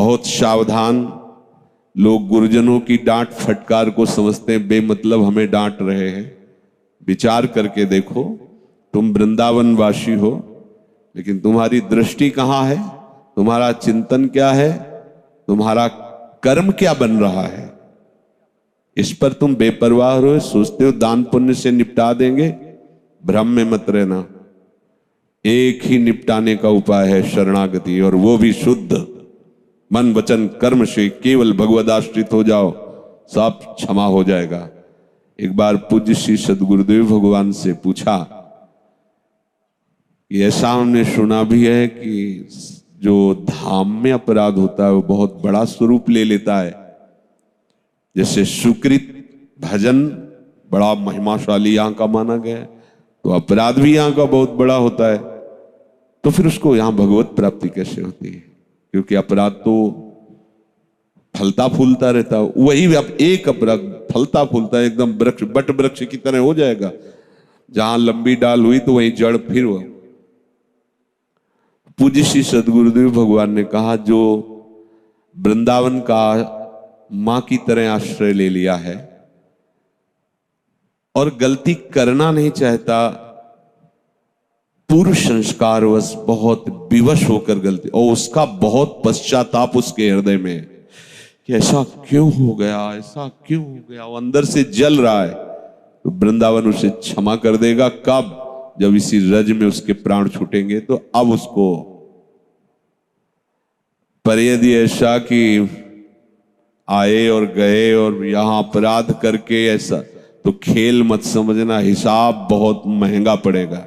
बहुत सावधान। लोग गुरुजनों की डांट फटकार को समझते हैं बेमतलब हमें डांट रहे हैं। विचार करके देखो, तुम वृंदावन वासी हो, लेकिन तुम्हारी दृष्टि कहाँ है? तुम्हारा चिंतन क्या है? तुम्हारा कर्म क्या बन रहा है? इस पर तुम बेपरवाह हो, सोचते हो दान पुण्य से निपटा देंगे। भ्रम में मत रहना। एक ही निपटाने का उपाय है शरणागति, और वो भी शुद्ध मन वचन कर्म से। केवल भगवदाश्रित हो जाओ, सब क्षमा हो जाएगा। एक बार पूज्य श्री सद्गुरुदेव भगवान से पूछा कि ऐसा हमने सुना भी है कि जो धाम में अपराध होता है वो बहुत बड़ा स्वरूप ले लेता है। जैसे सुकृत भजन बड़ा महिमाशाली यहाँ का माना गया है, तो अपराध भी यहाँ का बहुत बड़ा होता है। तो फिर उसको यहाँ भगवत प्राप्ति कैसे होती है? क्योंकि अपराध तो फलता फूलता रहता है। वही अब एक अपराध फलता फूलता है, एकदम वृक्ष बट वृक्ष की तरह हो जाएगा। जहां लंबी डाल हुई तो वहीं जड़ फिर हुआ। पूज्य श्री सद्गुरुदेव भगवान ने कहा, जो वृंदावन का मां की तरह आश्रय ले लिया है और गलती करना नहीं चाहता, पूर्व संस्कारवश बहुत विवश होकर गलती, और उसका बहुत पश्चाताप उसके हृदय में है कि ऐसा क्यों हो गया, ऐसा क्यों हो गया, वो अंदर से जल रहा है, तो वृंदावन उसे क्षमा कर देगा। कब? जब इसी रज में उसके प्राण छूटेंगे। तो अब उसको, पर यदि ऐसा कि आए और गए और यहां अपराध करके ऐसा, तो खेल मत समझना, हिसाब बहुत महंगा पड़ेगा।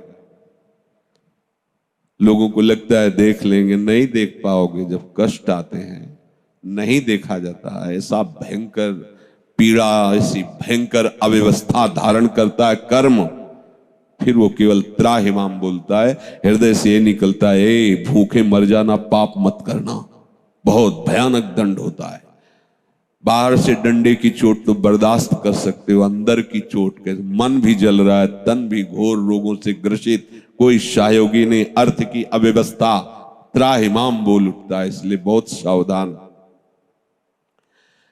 लोगों को लगता है देख लेंगे, नहीं देख पाओगे। जब कष्ट आते हैं नहीं देखा जाता। ऐसा भयंकर पीड़ा, ऐसी भयंकर अव्यवस्था धारण करता है कर्म, फिर वो केवल त्राहिमाम बोलता है, हृदय से ये निकलता है, ए भूखे मर जाना, पाप मत करना। बहुत भयानक दंड होता है। बाहर से डंडे की चोट तो बर्दाश्त कर सकते हो, अंदर की चोट के मन भी जल रहा है, तन भी घोर रोगों से ग्रसित, कोई सहयोगी नहीं, अर्थ की अव्यवस्था, त्राहिमाम बोल उठता है। इसलिए बहुत सावधान।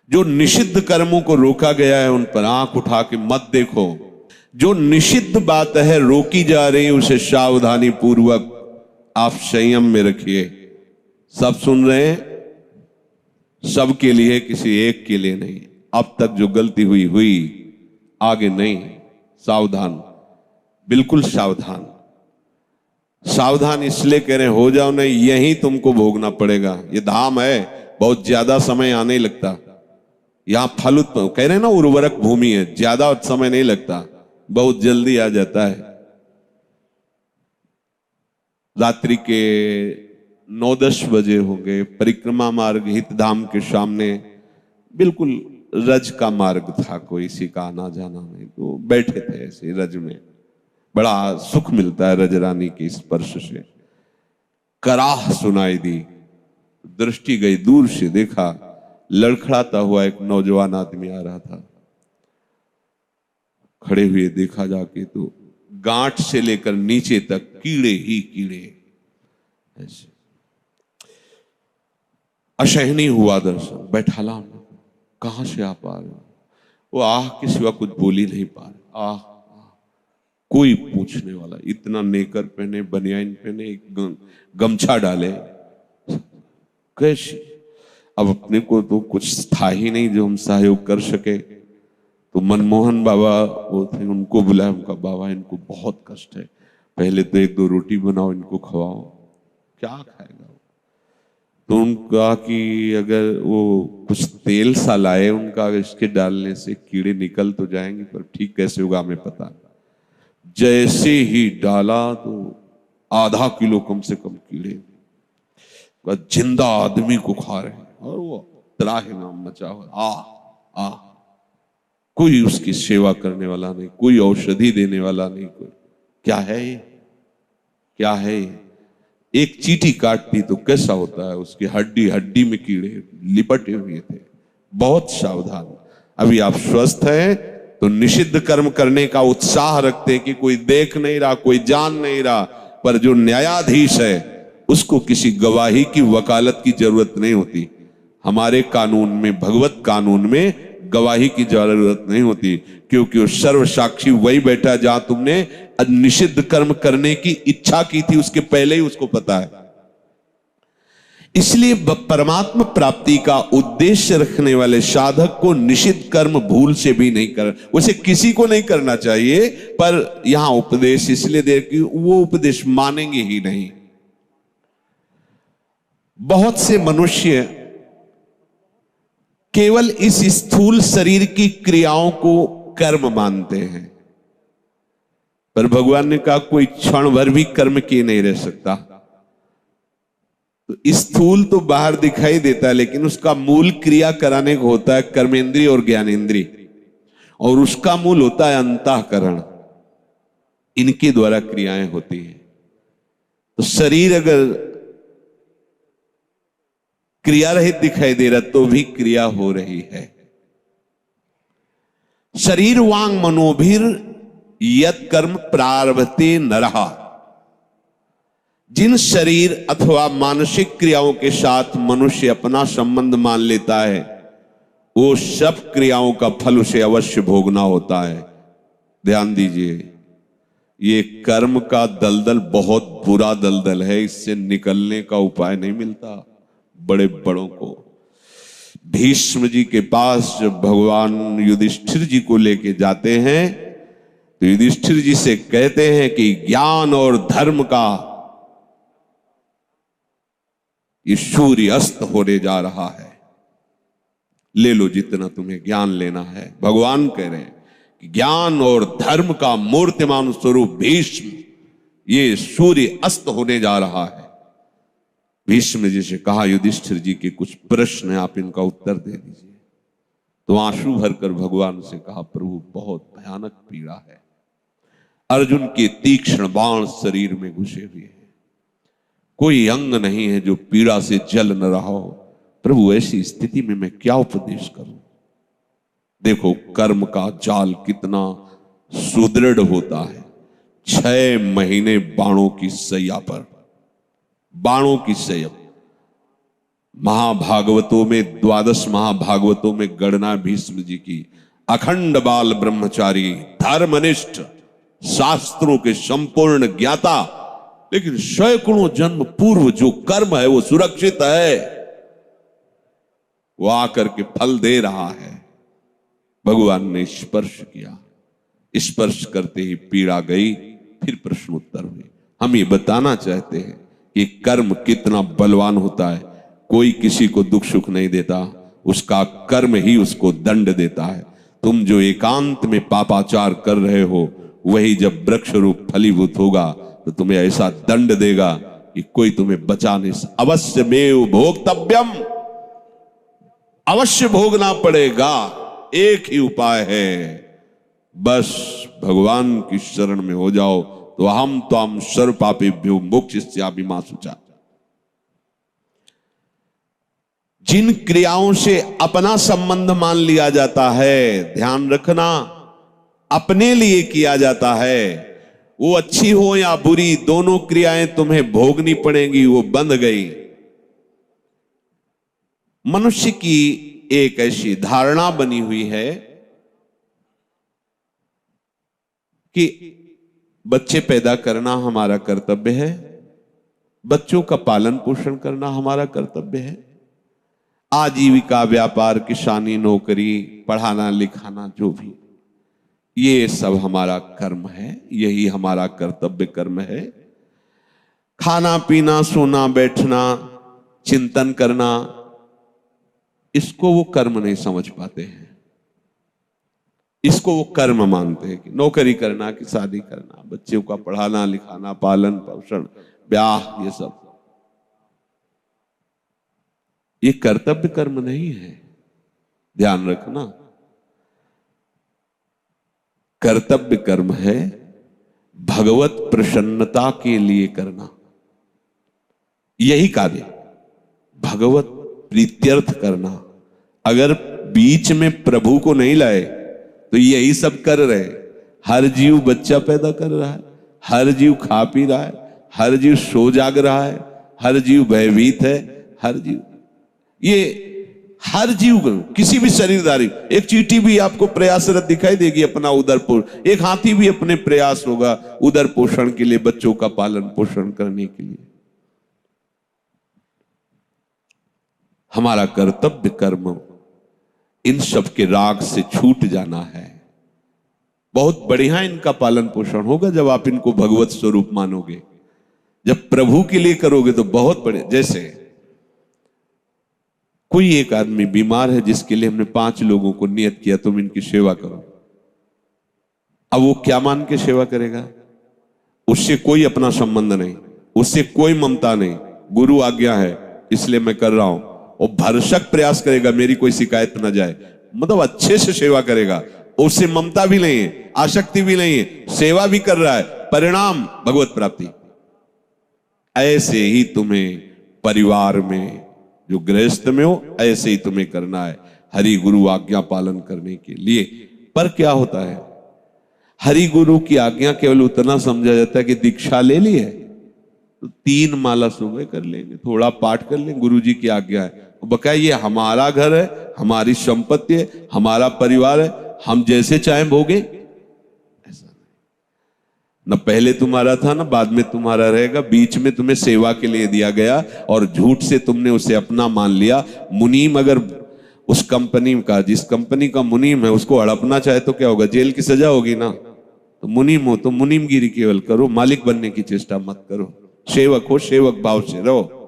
जो निषिद्ध कर्मों को रोका गया है उन पर आंख उठा के मत देखो। जो निषिद्ध बात है रोकी जा रही, उसे सावधानी पूर्वक आप संयम में रखिए। सब सुन रहे हैं, सबके लिए, किसी एक के लिए नहीं। अब तक जो गलती हुई हुई, आगे नहीं। सावधान, बिल्कुल सावधान। सावधान इसलिए कह रहे हो जाओ नहीं, यही तुमको भोगना पड़ेगा। ये धाम है, बहुत ज्यादा समय आने ही लगता। यहां फल कह रहे हैं ना, उर्वरक भूमि है, ज्यादा समय नहीं लगता, बहुत जल्दी आ जाता है। रात्रि के 9-10 बजे हो गए। परिक्रमा मार्ग हितधाम के सामने बिल्कुल रज का मार्ग था, कोई इसी का आना जाना नहीं, तो बैठे थे ऐसे रज में। बड़ा सुख मिलता है रज रानी के स्पर्श से। कराह सुनाई दी, दृष्टि गई, दूर से देखा, लड़खड़ाता हुआ एक नौजवान आदमी आ रहा था। खड़े हुए देखा जाके तो गांठ से लेकर नीचे तक कीड़े ही कीड़े। ऐसे असहनीय हुआ दर्शन। बैठाला, कहां से आप आ रहे हो? वो आह के सिवा कुछ बोल ही नहीं पा रहे। आह, कोई पूछने वाला, इतना नेकर पहने, बनियान पहने, एक गमछा डाले, कैसे? अब अपने को तो कुछ था ही नहीं जो हम सहयोग कर सके। तो मनमोहन बाबा वो थे, उनको बुलाया। उनका, बाबा इनको बहुत कष्ट है, पहले तो 1-2 रोटी बनाओ, इनको खवाओ। क्या खाएगा? तो उनका कि अगर वो कुछ तेल सा लाए उनका, इसके डालने से कीड़े निकल तो जाएंगे, पर ठीक कैसे होगा हमें पता। जैसे ही डाला तो आधा किलो कम से कम कीड़े, जिंदा आदमी को खा रहे हैं, और वो त्राहिमाम मचा हुआ। आ कोई उसकी सेवा करने वाला नहीं, कोई औषधि देने वाला नहीं, कोई। क्या है ये? क्या है ये? एक चींटी काटती तो कैसा होता है, उसकी हड्डी हड्डी में कीड़े लिपटे हुए थे। बहुत सावधान। अभी आप स्वस्थ हैं तो निषिद्ध कर्म करने का उत्साह रखते हैं कि कोई देख नहीं रहा, कोई जान नहीं रहा, पर जो न्यायाधीश है उसको किसी गवाही की, वकालत की जरूरत नहीं होती। हमारे कानून में, भगवत कानून में गवाही की जरूरत नहीं होती, क्योंकि वो सर्व साक्षी वही बैठा जहां तुमने निषिद्ध कर्म करने की इच्छा की थी, उसके पहले ही उसको पता है। इसलिए परमात्मा प्राप्ति का उद्देश्य रखने वाले साधक को निषिद्ध कर्म भूल से भी नहीं कर, उसे किसी को नहीं करना चाहिए, पर यहां उपदेश इसलिए दे कि वो उपदेश मानेंगे ही नहीं। बहुत से मनुष्य केवल इस स्थूल शरीर की क्रियाओं को कर्म मानते हैं, पर भगवान ने कहा कोई क्षण भर भी कर्म किए नहीं रह सकता। तो स्थूल तो बाहर दिखाई देता है, लेकिन उसका मूल क्रिया कराने को होता है कर्मेंद्रिय और ज्ञानेंद्रिय, और उसका मूल होता है अंतःकरण। इनके द्वारा क्रियाएं होती हैं। तो शरीर अगर क्रिया रहित दिखाई दे रहा तो भी क्रिया हो रही है। शरीर वांग मनोभिर यत कर्म प्रारभते नरहा। जिन शरीर अथवा मानसिक क्रियाओं के साथ मनुष्य अपना संबंध मान लेता है, वो सब क्रियाओं का फल उसे अवश्य भोगना होता है। ध्यान दीजिए, ये कर्म का दलदल बहुत बुरा दलदल है, इससे निकलने का उपाय नहीं मिलता बड़े बड़ों को। भीष्म जी के पास जब भगवान युधिष्ठिर जी को लेके जाते हैं, तो युधिष्ठिर जी से कहते हैं कि ज्ञान और धर्म का ये सूर्य अस्त होने जा रहा है, ले लो जितना तुम्हें ज्ञान लेना है। भगवान कह रहे हैं कि ज्ञान और धर्म का मूर्तिमान स्वरूप भीष्म, ये सूर्य अस्त होने जा रहा है। भीष्म जी से कहा युधिष्ठिर जी के कुछ प्रश्न है, आप इनका उत्तर दे दीजिए। तो आंसू भरकर भगवान से कहा प्रभु बहुत भयानक पीड़ा है, अर्जुन के तीक्ष्ण बाण शरीर में घुसे हुए हैं, कोई अंग नहीं है जो पीड़ा से जल न रहा हो। प्रभु ऐसी स्थिति में मैं क्या उपदेश करूं। देखो कर्म का जाल कितना सुदृढ़ होता है। 6 महीने बाणों की सैया पर, बाणों की सैया। महाभागवतों में 12 महाभागवतों में गणना भीष्म जी की, अखंड बाल ब्रह्मचारी, धर्मनिष्ठ, शास्त्रों के संपूर्ण ज्ञाता, लेकिन सैकड़ों जन्म पूर्व जो कर्म है वो सुरक्षित है, वो आकर के फल दे रहा है। भगवान ने स्पर्श किया, स्पर्श करते ही पीड़ा गई, फिर प्रश्न उत्तर हुए। हम ये बताना चाहते हैं कि कर्म कितना बलवान होता है। कोई किसी को दुख सुख नहीं देता, उसका कर्म ही उसको दंड देता है। तुम जो एकांत में पापाचार कर रहे हो, वही जब वृक्ष रूप फलीभूत होगा तो तुम्हें ऐसा दंड देगा कि कोई तुम्हें बचा नहीं। अवश्य में भोक्तव्यम, अवश्य भोगना पड़ेगा। एक ही उपाय है, बस भगवान की शरण में हो जाओ, तो हम त्वाम सर्व पापेभ्यो मोक्षयिष्यामि मा शुचा। जिन क्रियाओं से अपना संबंध मान लिया जाता है, ध्यान रखना, अपने लिए किया जाता है, वो अच्छी हो या बुरी, दोनों क्रियाएं तुम्हें भोगनी पड़ेंगी, वो बंध गई। मनुष्य की एक ऐसी धारणा बनी हुई है कि बच्चे पैदा करना हमारा कर्तव्य है, बच्चों का पालन पोषण करना हमारा कर्तव्य है, आजीविका, व्यापार, किसानी, नौकरी, पढ़ाना लिखाना, जो भी, ये सब हमारा कर्म है, यही हमारा कर्तव्य कर्म है। खाना पीना, सोना बैठना, चिंतन करना, इसको वो कर्म नहीं समझ पाते हैं। इसको वो कर्म मानते हैं कि नौकरी करना, कि शादी करना, बच्चों का पढ़ाना लिखाना, पालन पोषण, ब्याह, ये सब, ये कर्तव्य कर्म नहीं है। ध्यान रखना, कर्तव्य कर्म है भगवत प्रसन्नता के लिए करना। यही कार्य भगवत प्रीत्यर्थ करना। अगर बीच में प्रभु को नहीं लाए तो यही सब कर रहे। हर जीव बच्चा पैदा कर रहा है, हर जीव खा पी रहा है, हर जीव सो जाग रहा है, हर जीव भयभीत है, हर जीव, ये हर जीव को, किसी भी शरीरधारी, एक चींटी भी आपको प्रयासरत दिखाई देगी अपना उदर पोषण, एक हाथी भी अपने प्रयास होगा उदर पोषण के लिए, बच्चों का पालन पोषण करने के लिए। हमारा कर्तव्य कर्म इन सब के राग से छूट जाना है। बहुत बढ़िया इनका पालन पोषण होगा जब आप इनको भगवत स्वरूप मानोगे, जब प्रभु के लिए करोगे तो बहुत बढ़िया। जैसे कोई एक आदमी बीमार है जिसके लिए हमने 5 लोगों को नियत किया तुम इनकी सेवा करो, अब वो क्या मान के सेवा करेगा? उससे कोई अपना संबंध नहीं, उससे कोई ममता नहीं, गुरु आज्ञा है इसलिए मैं कर रहा हूं, और भरसक प्रयास करेगा मेरी कोई शिकायत ना जाए, मतलब अच्छे से सेवा करेगा, उससे ममता भी नहीं है, आसक्ति भी नहीं है, सेवा भी कर रहा है, परिणाम भगवत प्राप्ति। ऐसे ही तुम्हें परिवार में जो गृहस्थ में हो ऐसे ही तुम्हें करना है हरि गुरु आज्ञा पालन करने के लिए। पर क्या होता है, हरि गुरु की आज्ञा केवल उतना समझा जाता है कि दीक्षा ले ली है तो 3 माला सुबह कर लेंगे, थोड़ा पाठ कर लेंगे, गुरु जी की आज्ञा है, बकाया ये हमारा घर है, हमारी संपत्ति है, हमारा परिवार है, हम जैसे चाहें भोगे, ऐसा नहीं। न पहले तुम्हारा था ना बाद में तुम्हारा रहेगा, बीच में तुम्हें सेवा के लिए दिया गया और झूठ से तुमने उसे अपना मान लिया। मुनीम अगर उस कंपनी का, जिस कंपनी का मुनीम है उसको हड़पना चाहे तो क्या होगा? जेल की सजा होगी ना। तो मुनीम हो तो मुनीमगिरी केवल करो, मालिक बनने की चेष्टा मत करो, सेवक हो सेवक भाव से रहो।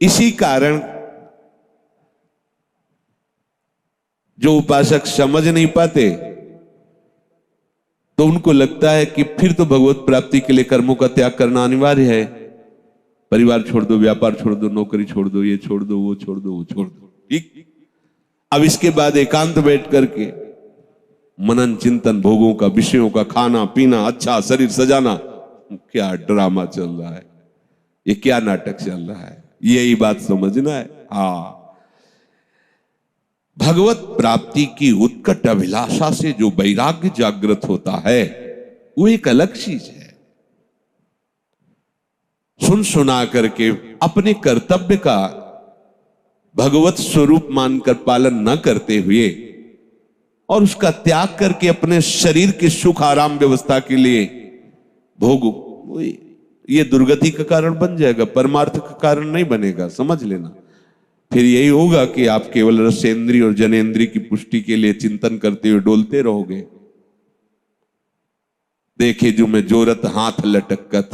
इसी कारण जो उपासक समझ नहीं पाते तो उनको लगता है कि फिर तो भगवत प्राप्ति के लिए कर्मों का त्याग करना अनिवार्य है, परिवार छोड़ दो, व्यापार छोड़ दो, नौकरी छोड़ दो, ये छोड़ दो, वो छोड़ दो, वो छोड़ दो। ठीक, अब इसके बाद एकांत बैठ करके मनन चिंतन, भोगों का, विषयों का, खाना पीना, अच्छा शरीर सजाना, क्या ड्रामा चल रहा है, ये क्या नाटक चल रहा है, यही बात समझना है। हाँ, भगवत प्राप्ति की उत्कट अभिलाषा से जो वैराग्य जागृत होता है वो एक अलग चीज है। सुन सुना करके अपने कर्तव्य का भगवत स्वरूप मानकर पालन न करते हुए और उसका त्याग करके अपने शरीर के सुख आराम व्यवस्था के लिए भोग, ये दुर्गति का कारण बन जाएगा, परमार्थ का कारण नहीं बनेगा, समझ लेना। फिर यही होगा कि आप केवल रसेंद्री और जनेंद्री की पुष्टि के लिए चिंतन करते हुए डोलते रहोगे। देखे जो मैं जोरत हाथ लटकत,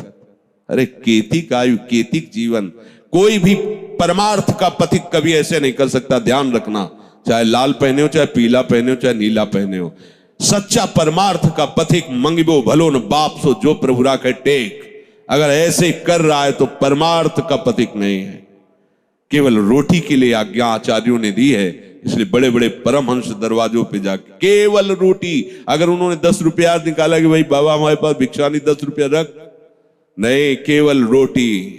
अरे केतिक आयु केतिक जीवन, कोई भी परमार्थ का पथिक कभी ऐसे नहीं कर सकता, ध्यान रखना, चाहे लाल पहने हो, चाहे पीला पहने हो, चाहे नीला पहने हो। सच्चा परमार्थ का पथिक मंगिबो भलो न बाप सो जो प्रभु राखे टेक, अगर ऐसे कर रहा है तो परमार्थ का पथिक नहीं है, केवल रोटी के लिए आज्ञा आचार्यों ने दी है। इसलिए बड़े बड़े परमहंस दरवाजों पे जाके केवल रोटी, अगर उन्होंने 10 रुपया निकाला कि भाई बाबा हमारे पास भिक्षा नहीं, 10 रुपया रख, नहीं, केवल रोटी।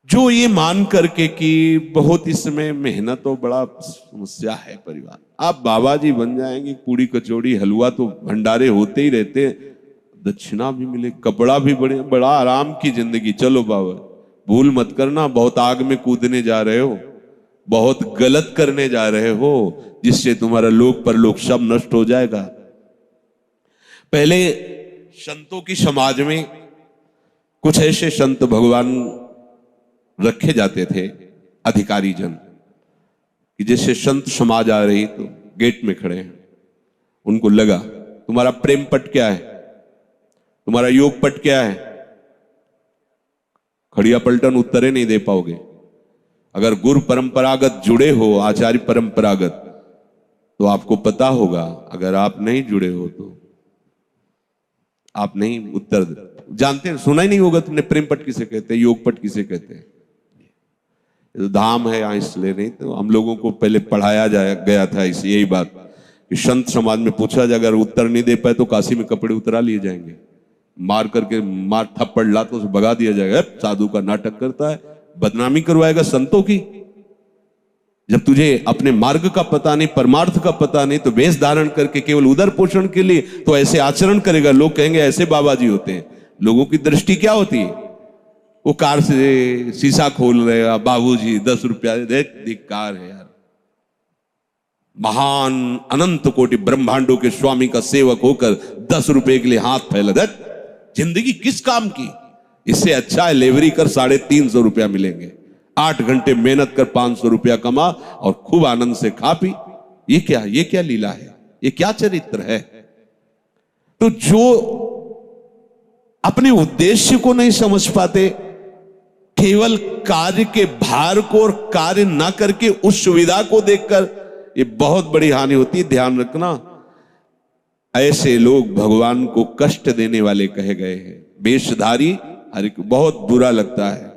जो ये मान करके कि बहुत इसमें मेहनत और बड़ा समस्या है परिवार, आप बाबा जी बन जाएंगे, पूड़ी कचौड़ी हलवा तो भंडारे होते ही रहते, दक्षिणा भी मिले, कपड़ा भी बड़ा आराम की जिंदगी। चलो बाबा, भूल मत करना, बहुत आग में कूदने जा रहे हो, बहुत गलत करने जा रहे हो, जिससे तुम्हारा लोक परलोक सब नष्ट हो जाएगा। पहले संतों की समाज में कुछ ऐसे संत भगवान रखे जाते थे, अधिकारी जन, कि जैसे संत समाज आ रही तो गेट में खड़े हैं, उनको लगा तुम्हारा प्रेम पट क्या है, तुम्हारा योग पट क्या है, खड़िया पलटन उत्तरे नहीं दे पाओगे। अगर गुरु परंपरागत जुड़े हो, आचार्य परंपरागत, तो आपको पता होगा, अगर आप नहीं जुड़े हो तो आप नहीं उत्तर जानते, सुना ही नहीं होगा तुमने प्रेम पट किसे कहते हैं, योग पट किसे कहते हैं। तो धाम है यहाँ इसलिए नहीं, तो हम लोगों को पहले पढ़ाया गया था इस यही बात कि संत समाज में पूछा जाए, अगर उत्तर नहीं दे पाए तो काशी में कपड़े उतरा लिए जाएंगे, मार करके मार थप्पड़ लातों से भगा दिया जाएगा, साधु का नाटक करता है, बदनामी करवाएगा संतों की। जब तुझे अपने मार्ग का पता नहीं, परमार्थ का पता नहीं, तो वेश धारण करके केवल उदर पोषण के लिए तो ऐसे आचरण करेगा, लोग कहेंगे ऐसे बाबा जी होते हैं। लोगों की दृष्टि क्या होती है वो कार से शीशा खोल रहे हैं, बाबूजी 10 रुपया दे। धिक्कार है यार। महान अनंत कोटि ब्रह्मांडों के स्वामी का सेवक होकर 10 रुपए के लिए हाथ फैला दे। जिंदगी किस काम की? इससे अच्छा है लेवरी कर 350 रुपया मिलेंगे। 8 घंटे मेहनत कर 500 रुपया कमा और खूब आनंद से खा पी। ये क्या लीला है? ये क्या चरित्र है? तो जो अपने उद्देश्य को नहीं समझ पाते, केवल कार्य के भार को और कार्य ना करके उस सुविधा को देखकर, ये बहुत बड़ी हानि होती है। ध्यान रखना, ऐसे लोग भगवान को कष्ट देने वाले कहे गए हैं। वेशधारी हरि को बहुत बुरा लगता है।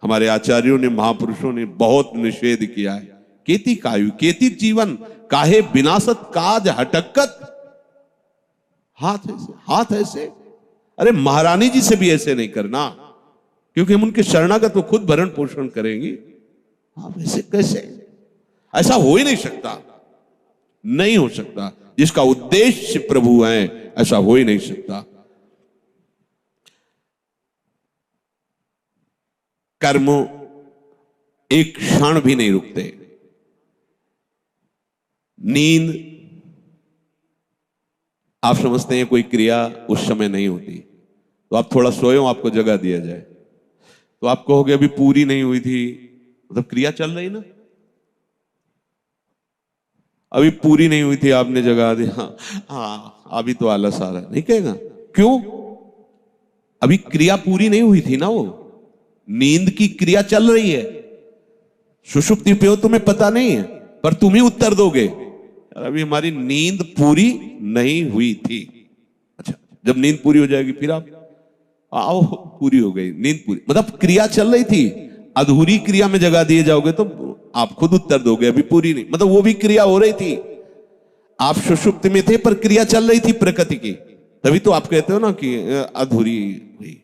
हमारे आचार्यों ने, महापुरुषों ने बहुत निषेध किया है। केति कायु केति जीवन काहे विनाशत काज हटकत। हाथ ऐसे। अरे महारानी जी से भी ऐसे नहीं करना, क्योंकि हम उनके शरणागत को खुद भरण पोषण करेंगे। आप ऐसे कैसे? ऐसा हो ही नहीं सकता, नहीं हो सकता। जिसका उद्देश्य प्रभु है, ऐसा हो ही नहीं सकता। कर्म एक क्षण भी नहीं रुकते। नींद, आप समझते हैं कोई क्रिया उस समय नहीं होती, तो आप थोड़ा सोए हो, आपको जगा दिया जाए, तो आप कहोगे अभी पूरी नहीं हुई थी, मतलब क्रिया चल रही ना, अभी पूरी नहीं हुई थी, आपने जगा दिया। हाँ अभी तो आलस आ रहा है, नहीं कहेगा? क्यों? अभी क्रिया पूरी नहीं हुई थी ना। वो नींद की क्रिया चल रही है। सुषुप्ति पे हो, तुम्हें पता नहीं है, पर तुम ही उत्तर दोगे अभी हमारी नींद पूरी नहीं हुई थी। अच्छा, जब नींद पूरी हो जाएगी फिर आप आओ, पूरी हो गई नींद पूरी, मतलब क्रिया चल रही थी। अधूरी क्रिया में जगा दिए जाओगे तो आप खुद उत्तर दोगे अभी पूरी नहीं, मतलब वो भी क्रिया हो रही थी। आप सुषुप्ति में थे पर क्रिया चल रही थी प्रकृति की, तभी तो आप कहते हो ना कि अधूरी हुई।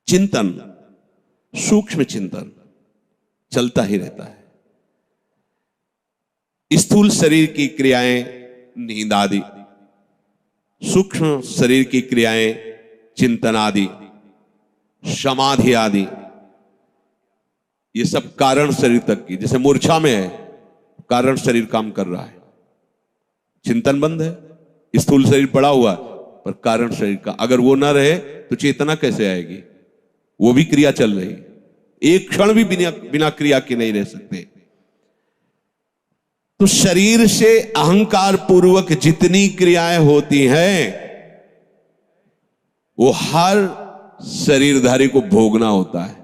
चिंतन, सूक्ष्म चिंतन चलता ही रहता है। स्थूल शरीर की क्रियाएं नींद आदि, सूक्ष्म शरीर की क्रियाएं चिंतन आदि, समाधि आदि, ये सब कारण शरीर तक की। जैसे मूर्छा में है, कारण शरीर काम कर रहा है, चिंतन बंद है, स्थूल शरीर पड़ा हुआ पर कारण शरीर का, अगर वो ना रहे तो चेतना कैसे आएगी? वो भी क्रिया चल रही, एक क्षण भी बिना क्रिया के नहीं रह सकते। तो शरीर से अहंकार पूर्वक जितनी क्रियाएं होती हैं वो हर शरीरधारी को भोगना होता है।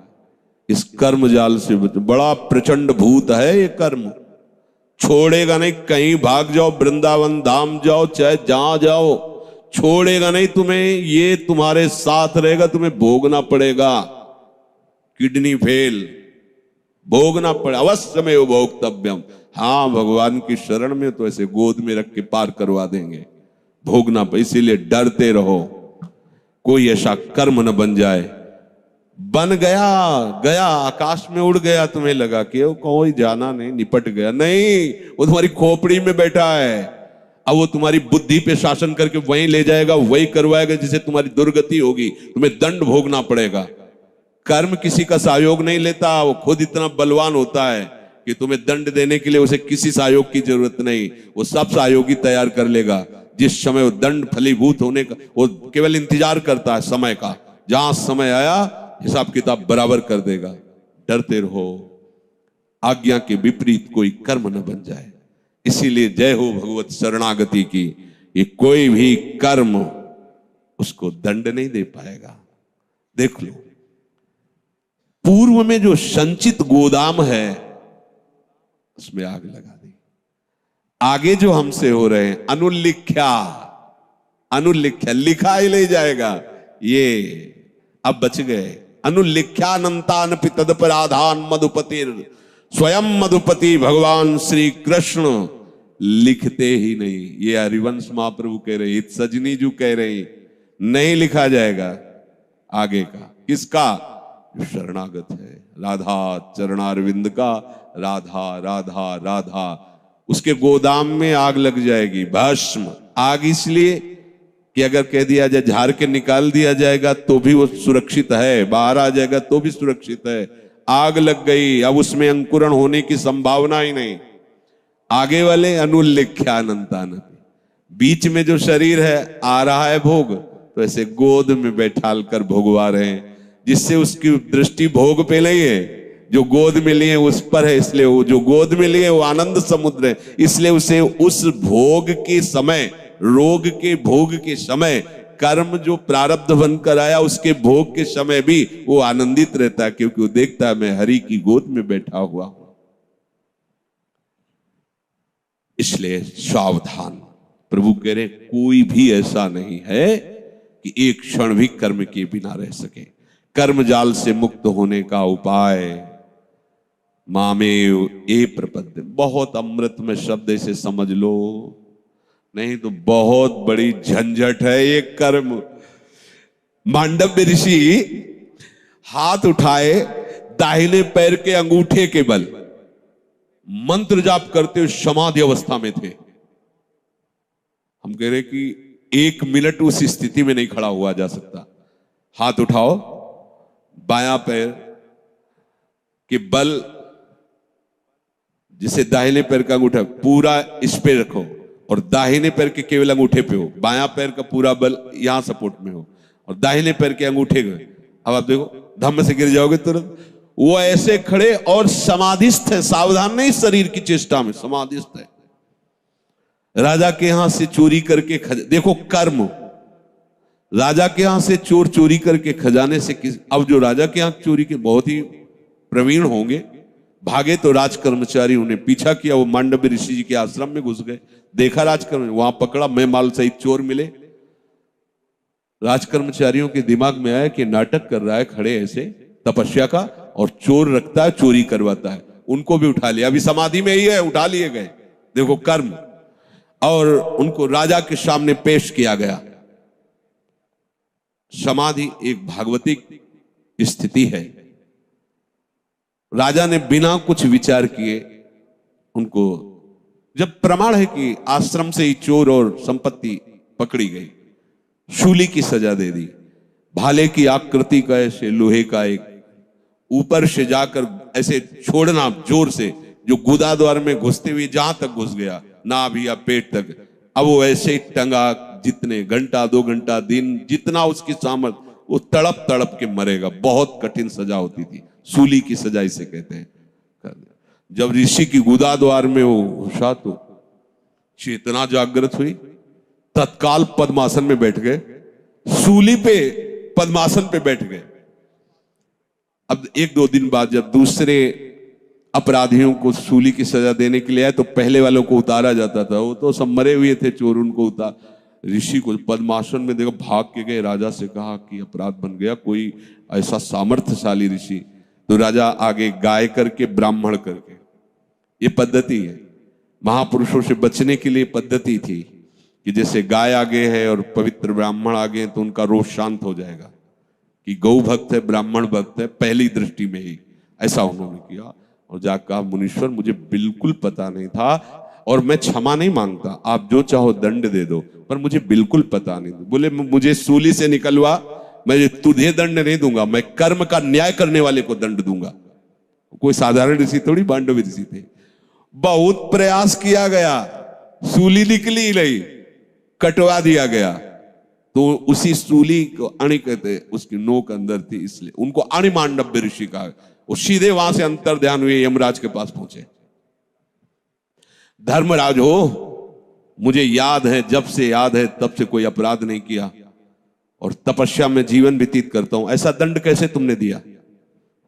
इस कर्म जाल से बड़ा प्रचंड भूत है ये कर्म, छोड़ेगा नहीं। कहीं भाग जाओ, वृंदावन धाम जाओ, चाहे जहां जाओ, छोड़ेगा नहीं तुम्हें। ये तुम्हारे साथ रहेगा, तुम्हें भोगना पड़ेगा। किडनी फेल, भोगना पड़े, अवश्य में वो भोक्तव्यम। हाँ, भगवान की शरण में तो ऐसे गोद में रख के पार करवा देंगे, भोगना पड़े। इसीलिए डरते रहो, कोई ऐसा कर्म न बन जाए। बन गया आकाश में उड़ गया, तुम्हें लगा कि वो कोई जाना नहीं, निपट गया। नहीं, वो तुम्हारी खोपड़ी में बैठा है। अब वो तुम्हारी बुद्धि पे शासन करके वहीं ले जाएगा, वही करवाएगा जिससे तुम्हारी दुर्गति होगी, तुम्हें दंड भोगना पड़ेगा। कर्म किसी का सहयोग नहीं लेता, वो खुद इतना बलवान होता है कि तुम्हें दंड देने के लिए उसे किसी सहयोग की जरूरत नहीं, वो सब सहयोगी तैयार कर लेगा। जिस समय वो दंड फलीभूत होने का, वो केवल इंतजार करता है समय का, जहां समय आया हिसाब किताब बराबर कर देगा। डरते रहो, आज्ञा के विपरीत कोई कर्म न बन जाए। इसीलिए जय हो भगवत शरणागति की। ये कोई भी कर्म उसको दंड नहीं दे पाएगा। देख लो, पूर्व में जो संचित गोदाम है उसमें आग लगा दी। आगे जो हमसे हो रहे हैं अनुलिख्या लिखा ही ले जाएगा, ये अब बच गए। अनुलिख्यानंतान तदपराधान मधुपतिर, स्वयं मधुपति भगवान श्री कृष्ण लिखते ही नहीं। ये हरिवंश महाप्रभु कह रहे, सजनी जी कह रहे, नहीं लिखा जाएगा आगे का। किसका? शरणागत है, राधा चरणारविंद का। राधा राधा राधा, उसके गोदाम में आग लग जाएगी, भस्म। आग इसलिए कि अगर कह दिया जाए झाड़ के निकाल दिया जाएगा तो भी वो सुरक्षित है, बाहर आ जाएगा तो भी सुरक्षित है। आग लग गई, अब उसमें अंकुरण होने की संभावना ही नहीं। आगे वाले अनुल्लेख्यानंतान, बीच में जो शरीर है आ रहा है भोग, तो ऐसे गोद में बैठाल कर भोगवा रहे हैं, जिससे उसकी दृष्टि भोग पे नहीं है, जो गोद में लिए उस पर है। इसलिए वो जो गोद में लिए वो आनंद समुद्र है, इसलिए उसे उस भोग के समय, रोग के भोग के समय, कर्म जो प्रारब्ध बनकर आया उसके भोग के समय भी वो आनंदित रहता है, क्योंकि वो देखता है मैं हरि की गोद में बैठा हुआ हूं। इसलिए सावधान। प्रभु कह रहे कोई भी ऐसा नहीं है कि एक क्षण भी कर्म के बिना रह सके। कर्म जाल से मुक्त होने का उपाय मामेव ए प्रपद्य। बहुत अमृत में शब्द इसे समझ लो, नहीं तो बहुत बड़ी झंझट है ये कर्म। मांडव्य ऋषि हाथ उठाए, दाहिने पैर के अंगूठे के बल मंत्र जाप करते हुए समाधि अवस्था में थे। हम कह रहे कि 1 मिनट उस स्थिति में नहीं खड़ा हुआ जा सकता। हाथ उठाओ, बायां पैर के बल, जिसे दाहिने पैर का अंगूठा पूरा इस पे रखो और दाहिने पैर के केवल अंगूठे पे हो, बायां पैर का पूरा बल यहां सपोर्ट में हो और दाहिने पैर के अंगूठे गए। अब आप देखो धम्म से गिर जाओगे तुरंत। वो ऐसे खड़े और समाधिस्थ है, सावधान नहीं, शरीर की चेष्टा में समाधिस्थ है। राजा के यहां से चोरी करके देखो कर्म, राजा के यहां से चोर चोरी करके खजाने से अब जो राजा के यहां चोरी के बहुत ही प्रवीण होंगे, भागे तो राज कर्मचारी उन्हें पीछा किया, वो मांडव्य ऋषि जी के आश्रम में घुस गए, देखा राजकर्म, वहां पकड़ा, मैं माल सहित चोर मिले। राजकर्मचारियों के दिमाग में आया कि नाटक कर रहा है खड़े ऐसे तपस्या का, और चोर रखता है, चोरी करवाता है। उनको भी उठा लिया, अभी समाधि में ही है, उठा लिए गए। देखो कर्म। और उनको राजा के सामने पेश किया गया। समाधि एक भागवतिक स्थिति है। राजा ने बिना कुछ विचार किए उनको, जब प्रमाण है कि आश्रम से ही चोर और संपत्ति पकड़ी गई, शूली की सजा दे दी। भाले की आकृति का ऐसे लोहे का एक ऊपर से जाकर ऐसे छोड़ना जोर से, जो गुदा द्वार में घुसते हुए जहां तक घुस गया, नाभि या पेट तक, अब वो ऐसे टंगा, जितने घंटा 2 घंटा दिन जितना उसकी सामर्थ, वो तड़प तड़प के मरेगा। बहुत कठिन सजा होती थी, सूली की सजा इसे कहते हैं। जब ऋषि की गुदा द्वार में वो घुसा तो चेतना जागृत हुई, तत्काल पद्मासन में बैठ गए, सूली पे पद्मासन पे बैठ गए। अब 1-2 दिन बाद जब दूसरे अपराधियों को सूली की सजा देने के लिए आए, तो पहले वालों को उतारा जाता था, वो तो सब मरे हुए थे चोर, उनको उतार। ऋषि को पद्मासन में देखो, भाग के गए, राजा से कहा कि अपराध बन गया, कोई ऐसा सामर्थ्यशाली ऋषि। तो राजा आगे गाय करके, ब्राह्मण करके, ये पद्धति है। महापुरुषों से बचने के लिए पद्धति थी कि जैसे गाय आगे है और पवित्र ब्राह्मण आगे हैं तो उनका रोष शांत हो जाएगा कि गौ भक्त है, ब्राह्मण भक्त है, पहली दृष्टि में ही ऐसा उन्होंने किया। और जाकर कहा, मुनीश्वर मुझे बिल्कुल पता नहीं था और मैं क्षमा नहीं मांगता, आप जो चाहो दंड दे दो, पर मुझे बिल्कुल पता नहीं। बोले मुझे सूली से निकलवा, मैं तुझे दंड नहीं दूंगा, मैं कर्म का न्याय करने वाले को दंड दूंगा। कोई साधारण ऋषि थोड़ी, मांडव्य ऋषि थे। बहुत प्रयास किया गया, सूली निकली नहीं, कटवा दिया गया। तो उसी सूली को अणि कहते, उसकी नोक अंदर थी, इसलिए उनको अणि मांडव्य ऋषि कहा। वो सीधे वहां से अंतर ध्यान हुए यमराज के पास पहुंचे। धर्मराज हो, मुझे याद है, जब से याद है तब से कोई अपराध नहीं किया और तपस्या में जीवन व्यतीत करता हूं, ऐसा दंड कैसे तुमने दिया?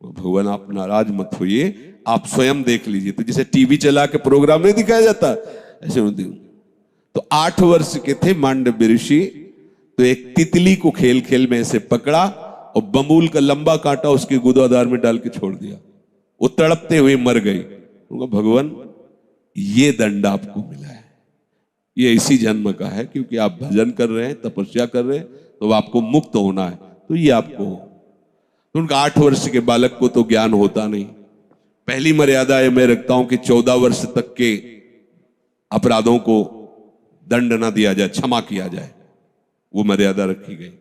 भगवान आप नाराज मत होइए, आप स्वयं देख लीजिए। तो जैसे टीवी चला के प्रोग्राम नहीं दिखाया जाता, ऐसे तो 8 वर्ष के थे मांडव्य ऋषि, तो एक तितली को खेल खेल में ऐसे पकड़ा और बमूल का लंबा कांटा उसके गुदादार में डाल के छोड़ दिया, वो तड़पते हुए मर गई। भगवान ये दंड आपको मिला है, ये इसी जन्म का है, क्योंकि आप भजन कर रहे हैं, तपस्या कर रहे हैं, तो आपको मुक्त होना है, तो ये आपको। तो उनका 8 वर्ष के बालक को तो ज्ञान होता नहीं। पहली मर्यादा है मैं रखता हूं कि 14 वर्ष तक के अपराधों को दंड ना दिया जाए, क्षमा किया जाए। वो मर्यादा रखी गई।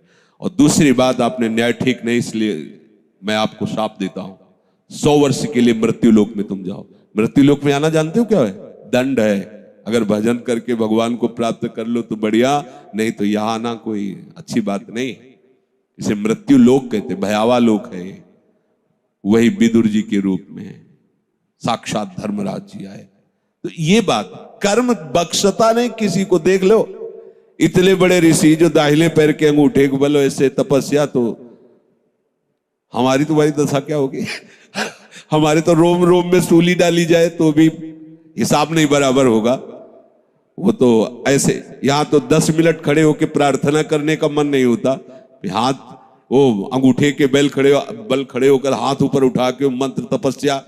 और दूसरी बात, आपने न्याय ठीक नहीं, इसलिए मैं आपको शाप देता हूं, 100 वर्ष के लिए मृत्यु लोक में तुम जाओ। मृत्यु लोक में आना जानते हो क्या है? दंड है। अगर भजन करके भगवान को प्राप्त कर लो तो बढ़िया, नहीं तो यहां आना कोई अच्छी बात नहीं। इसे मृत्यु लोक कहते, भयावह लोक है ये। वही विदुर जी के रूप में है, साक्षात धर्मराज जी आए। तो ये बात, कर्म बख्शता नहीं किसी को। देख लो इतने बड़े ऋषि जो दाहिने पैर के अंगूठे को बल ऐसे तपस्या, तो हमारी तुम्हारी दशा क्या होगी? हमारे तो रोम रोम में सूली डाली जाए तो भी हिसाब नहीं बराबर होगा। वो तो ऐसे, यहां तो 10 मिनट खड़े होकर प्रार्थना करने का मन नहीं होता। हाथ वो अंगूठे के बल खड़े होकर हाथ ऊपर उठा के मंत्र तपस्या,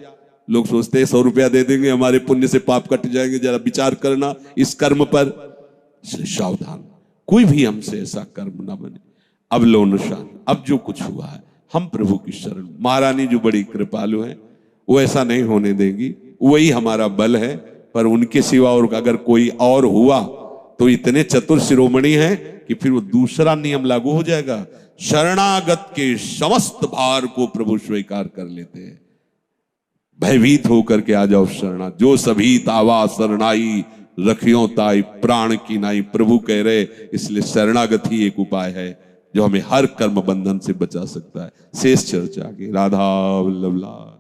लोग सोचते हैं 100 रुपया दे देंगे हमारे पुण्य से पाप कट जाएंगे। जरा विचार करना इस कर्म पर। इसलिए सावधान, कोई भी हमसे ऐसा कर्म ना बने। अब लो निशान, अब जो कुछ हुआ है हम प्रभु की शरण, महारानी जो बड़ी कृपालु है वो ऐसा नहीं होने देगी, वही हमारा बल है। पर उनके सिवा और अगर कोई और हुआ तो इतने चतुर शिरोमणि हैं कि फिर वो दूसरा नियम लागू हो जाएगा। शरणागत के समस्त भार को प्रभु स्वीकार कर लेते हैं। भयभीत होकर के आ जाओ शरणा, जो सभी तावा शरणाई रखियो ताई प्राण की नाई, प्रभु कह रहे। इसलिए शरणागत ही एक उपाय है जो हमें हर कर्म बंधन से बचा सकता है। शेष चर्चा आगे। राधा वल्लभ लाल।